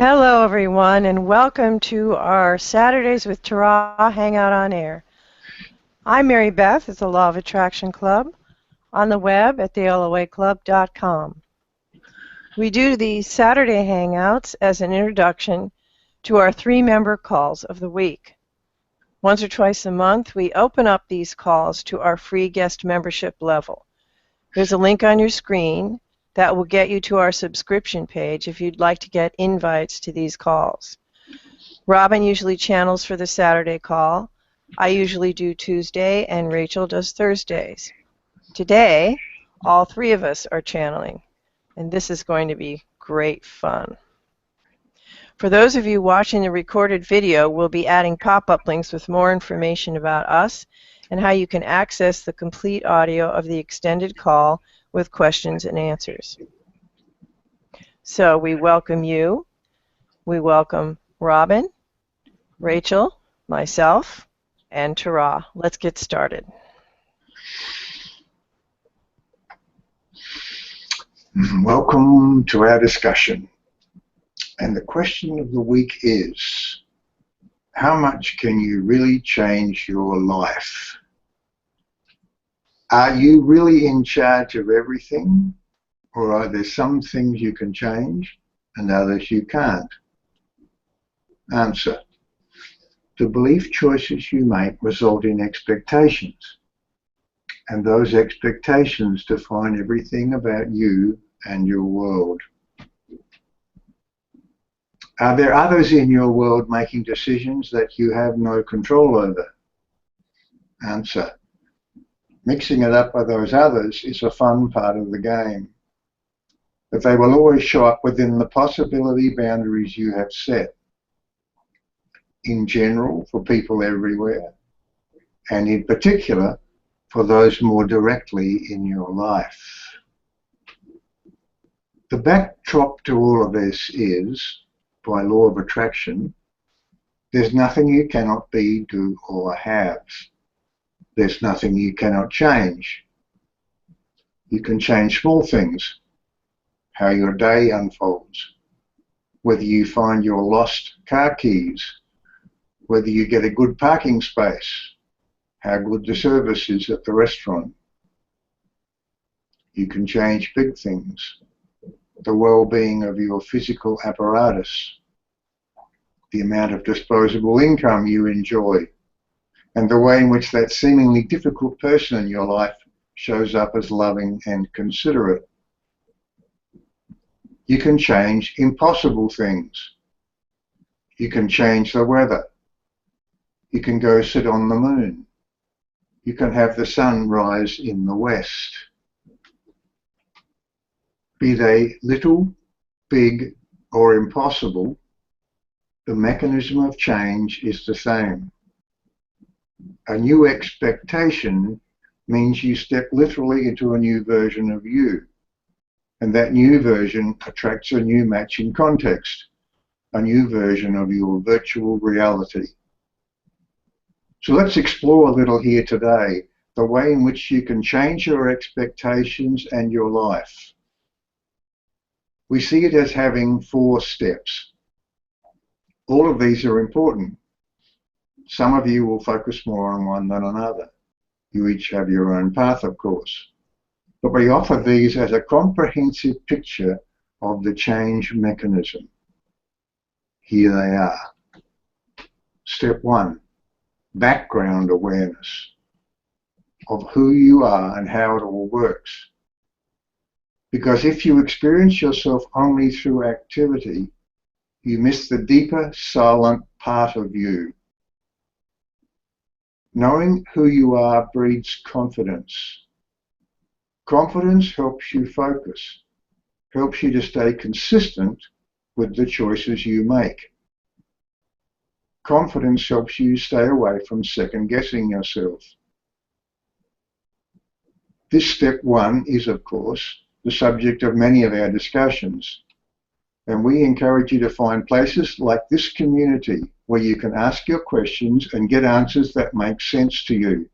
Hello, everyone, and welcome to our Saturdays with Tara Hangout on Air. I'm Mary Beth at the Law of Attraction Club on the web at theloaclub.com. We do these Saturday Hangouts as an introduction to our 3-member calls of the week. Once or twice a month, we open up these calls to our free guest membership level. There's a link on your screen that will get you to our subscription page if you'd like to get invites to these calls. Robin usually channels for the Saturday call. I usually do Tuesday, and Rachel does Thursdays. Today, all 3 of us are channeling, and this is going to be great fun. For those of you watching the recorded video, we'll be adding pop-up links with more information about us and how you can access the complete audio of the extended call with questions and answers. So we welcome you. We welcome Robin, Rachel, myself, and Tara. Let's get started. Welcome to our discussion. And the question of the week is, how much can you really change your life? Are you really in charge of everything? Or are there some things you can change and others you can't? Answer. The belief choices you make result in expectations. And those expectations define everything about you and your world. Are there others in your world making decisions that you have no control over? Answer. Mixing it up with those others is a fun part of the game. But they will always show up within the possibility boundaries you have set. In general, for people everywhere, and in particular, for those more directly in your life. The backdrop to all of this is, by law of attraction, there's nothing you cannot be, do, or have. There's nothing you cannot change. You can change small things, how your day unfolds, whether you find your lost car keys, whether you get a good parking space, how good the service is at the restaurant. You can change big things, the well-being of your physical apparatus, the amount of disposable income you enjoy, and the way in which that seemingly difficult person in your life shows up as loving and considerate. You can change impossible things. You can change the weather. You can go sit on the moon. You can have the sun rise in the west. Be they little, big, or impossible, the mechanism of change is the same. A new expectation means you step literally into a new version of you, and that new version attracts a new match in context, a new version of your virtual reality. So let's explore a little here today, the way in which you can change your expectations and your life. We see it as having 4 steps. All of these are important. Some of you will focus more on one than another. You each have your own path, of course. But we offer these as a comprehensive picture of the change mechanism. Here they are. Step 1, background awareness of who you are and how it all works. Because if you experience yourself only through activity, you miss the deeper, silent part of you. Knowing who you are breeds confidence. Confidence helps you focus, helps you to stay consistent with the choices you make. Confidence helps you stay away from second-guessing yourself. This step 1 is, of course, the subject of many of our discussions, and we encourage you to find places like this community where you can ask your questions and get answers that make sense to you.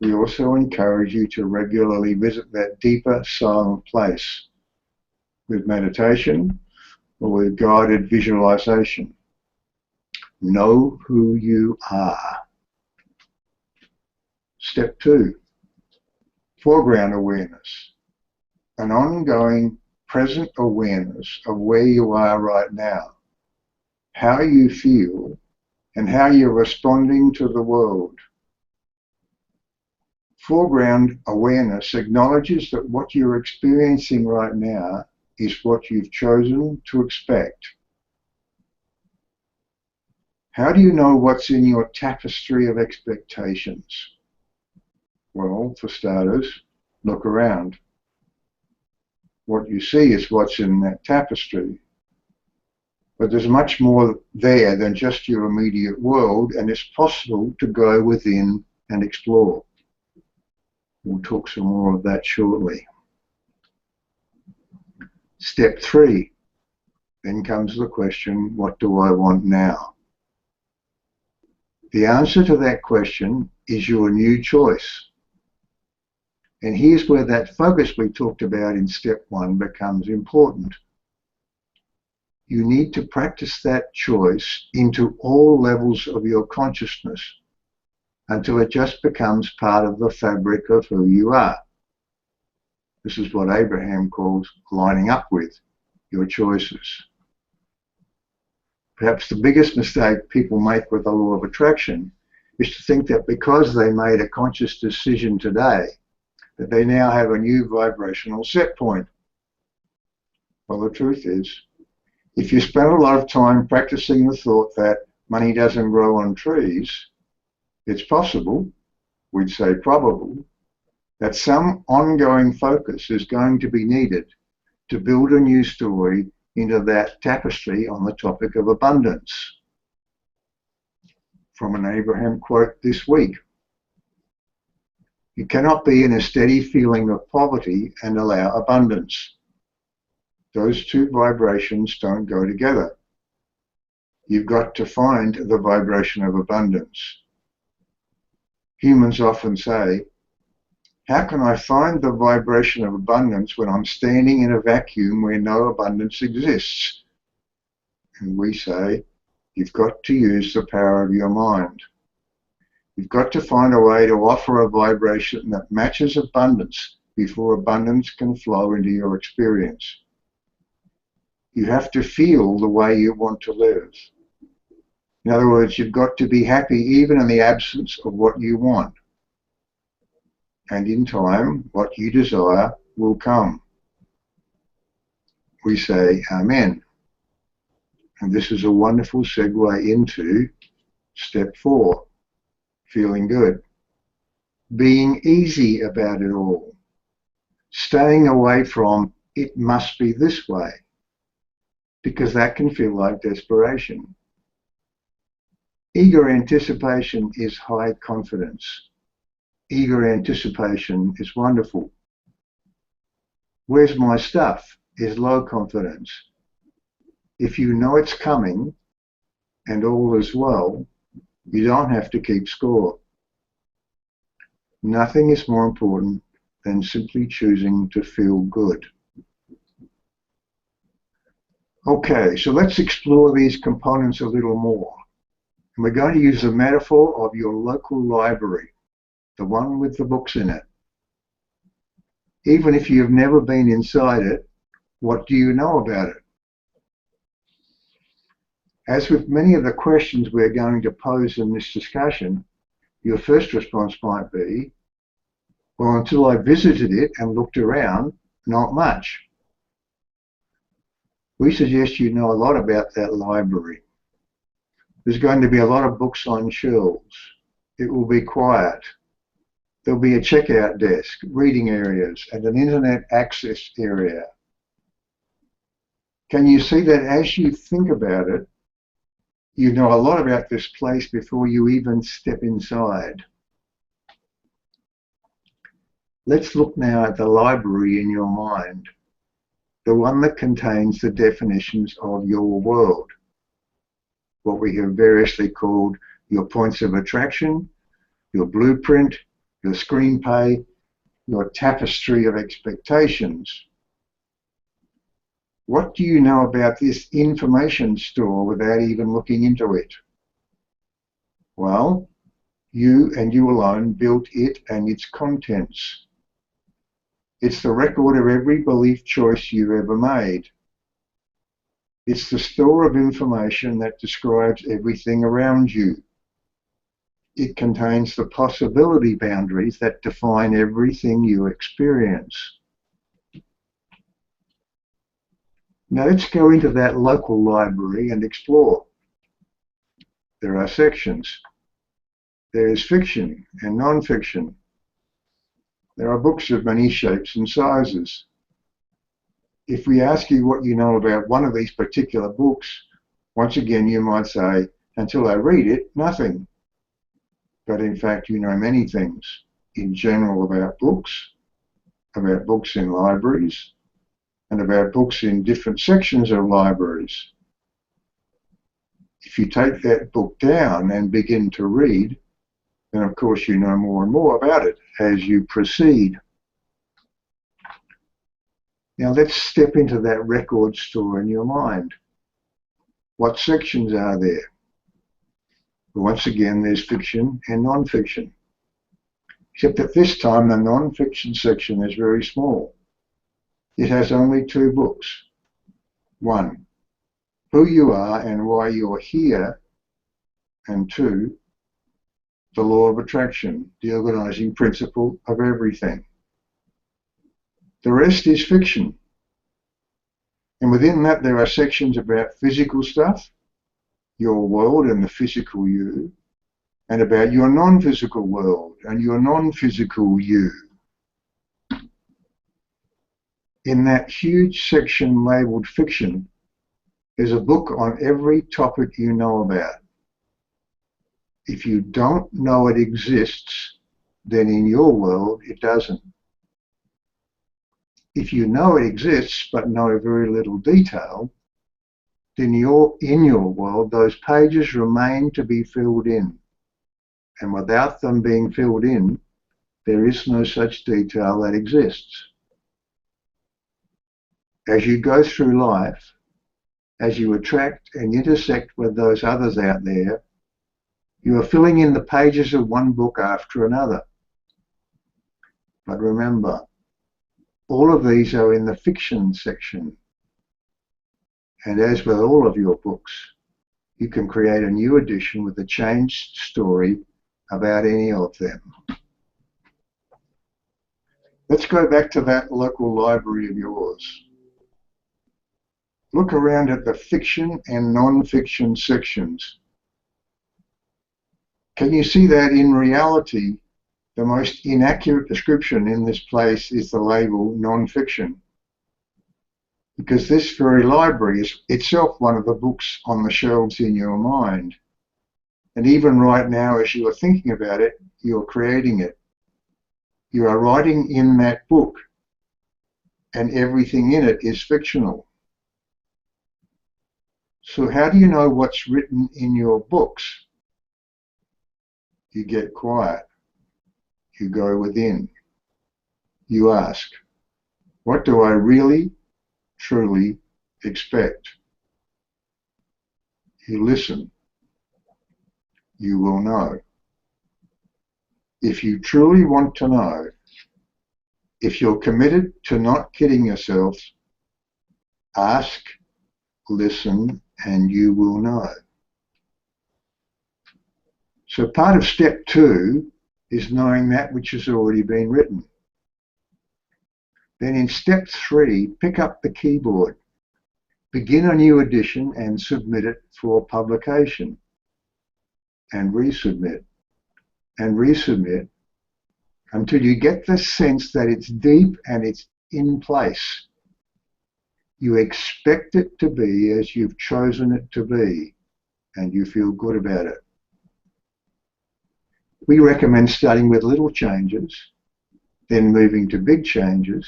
We also encourage you to regularly visit that deeper, silent place with meditation or with guided visualization. Know who you are. Step 2, foreground awareness. An ongoing present awareness of where you are right now, how you feel, and how you're responding to the world. Foreground awareness acknowledges that what you're experiencing right now is what you've chosen to expect. How do you know what's in your tapestry of expectations? Well, for starters, look around. What you see is what's in that tapestry. But there's much more there than just your immediate world, and it's possible to go within and explore. We'll talk some more of that shortly. Step 3. Then comes the question, what do I want now? The answer to that question is your new choice. And here's where that focus we talked about in step 1 becomes important. You need to practice that choice into all levels of your consciousness until it just becomes part of the fabric of who you are. This is what Abraham calls lining up with your choices. Perhaps the biggest mistake people make with the law of attraction is to think that because they made a conscious decision today, that they now have a new vibrational set point. Well, the truth is, if you spend a lot of time practicing the thought that money doesn't grow on trees, it's possible, we'd say probable, that some ongoing focus is going to be needed to build a new story into that tapestry on the topic of abundance. From an Abraham quote this week, you cannot be in a steady feeling of poverty and allow abundance. Those two vibrations don't go together. You've got to find the vibration of abundance. Humans often say, how can I find the vibration of abundance when I'm standing in a vacuum where no abundance exists? And we say, you've got to use the power of your mind. You've got to find a way to offer a vibration that matches abundance before abundance can flow into your experience. You have to feel the way you want to live. In other words, you've got to be happy even in the absence of what you want. And in time, what you desire will come. We say, Amen. And this is a wonderful segue into step 4, feeling good. Being easy about it all. Staying away from, it must be this way, because that can feel like desperation. Eager anticipation is high confidence. Eager anticipation is wonderful. Where's my stuff is low confidence. If you know it's coming and all is well, you don't have to keep score. Nothing is more important than simply choosing to feel good. Okay, so let's explore these components a little more. And we're going to use the metaphor of your local library, the one with the books in it. Even if you've never been inside it, what do you know about it? As with many of the questions we're going to pose in this discussion, your first response might be, well, until I visited it and looked around, not much. We suggest you know a lot about that library. There's going to be a lot of books on shelves. It will be quiet. There'll be a checkout desk, reading areas, and an internet access area. Can you see that as you think about it, you know a lot about this place before you even step inside? Let's look now at the library in your mind, the one that contains the definitions of your world, what we have variously called your points of attraction, your blueprint, your screenplay, your tapestry of expectations. What do you know about this information store without even looking into it? Well, you and you alone built it and its contents. It's the record of every belief choice you've ever made. It's the store of information that describes everything around you. It contains the possibility boundaries that define everything you experience. Now let's go into that local library and explore. There are sections. There is fiction and non-fiction. There are books of many shapes and sizes. If we ask you what you know about one of these particular books, once again you might say, until I read it, nothing. But in fact you know many things in general about books in libraries, and about books in different sections of libraries. If you take that book down and begin to read, then of course you know more and more about it as you proceed. Now let's step into that record store in your mind. What sections are there? Well, once again, there's fiction and non-fiction. Except that this time the non-fiction section is very small. It has only 2 books. 1, who you are and why you're here, and 2, the law of attraction, the organizing principle of everything. The rest is fiction. And within that there are sections about physical stuff, your world and the physical you, and about your non-physical world and your non-physical you. In that huge section labeled fiction is a book on every topic you know about. If you don't know it exists, then in your world it doesn't. If you know it exists but know very little detail, then in your world those pages remain to be filled in. And without them being filled in, there is no such detail that exists. As you go through life, as you attract and intersect with those others out there, you are filling in the pages of one book after another. But remember, all of these are in the fiction section. And as with all of your books, you can create a new edition with a changed story about any of them. Let's go back to that local library of yours. Look around at the fiction and non-fiction sections. Can you see that in reality, the most inaccurate description in this place is the label non-fiction? Because this very library is itself one of the books on the shelves in your mind. And even right now, as you are thinking about it, you're creating it. You are writing in that book, and everything in it is fictional. So how do you know what's written in your books? You get quiet. You go within. You ask, what do I really, truly expect? You listen. You will know. If you truly want to know, if you're committed to not kidding yourself, ask, listen, and you will know. So part of step 2 is knowing that which has already been written. Then in step 3, pick up the keyboard, begin a new edition and submit it for publication, and resubmit, and resubmit, until you get the sense that it's deep and it's in place. You expect it to be as you've chosen it to be, and you feel good about it. We recommend starting with little changes, then moving to big changes,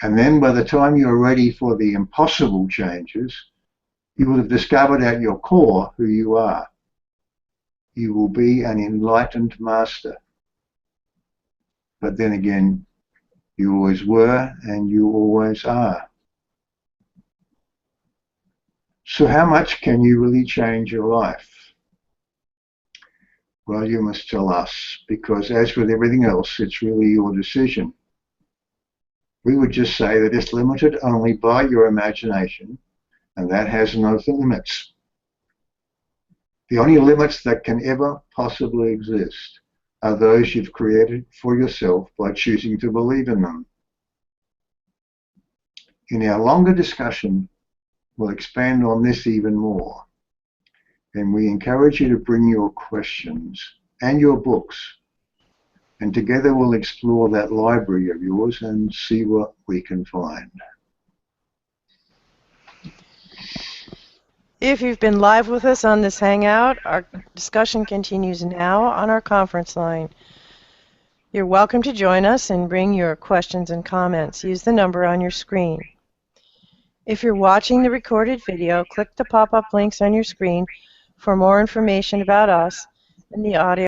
and then by the time you're ready for the impossible changes, you will have discovered at your core who you are. You will be an enlightened master. But then again, you always were and you always are. So how much can you really change your life? Well, you must tell us, because as with everything else, it's really your decision. We would just say that it's limited only by your imagination, and that has no limits. The only limits that can ever possibly exist are those you've created for yourself by choosing to believe in them. In our longer discussion, we'll expand on this even more, and we encourage you to bring your questions and your books, and together we'll explore that library of yours and see what we can find. If you've been live with us on this Hangout, our discussion continues now on our conference line. You're welcome to join us and bring your questions and comments. Use the number on your screen. If you're watching the recorded video, click the pop-up links on your screen for more information about us and the audio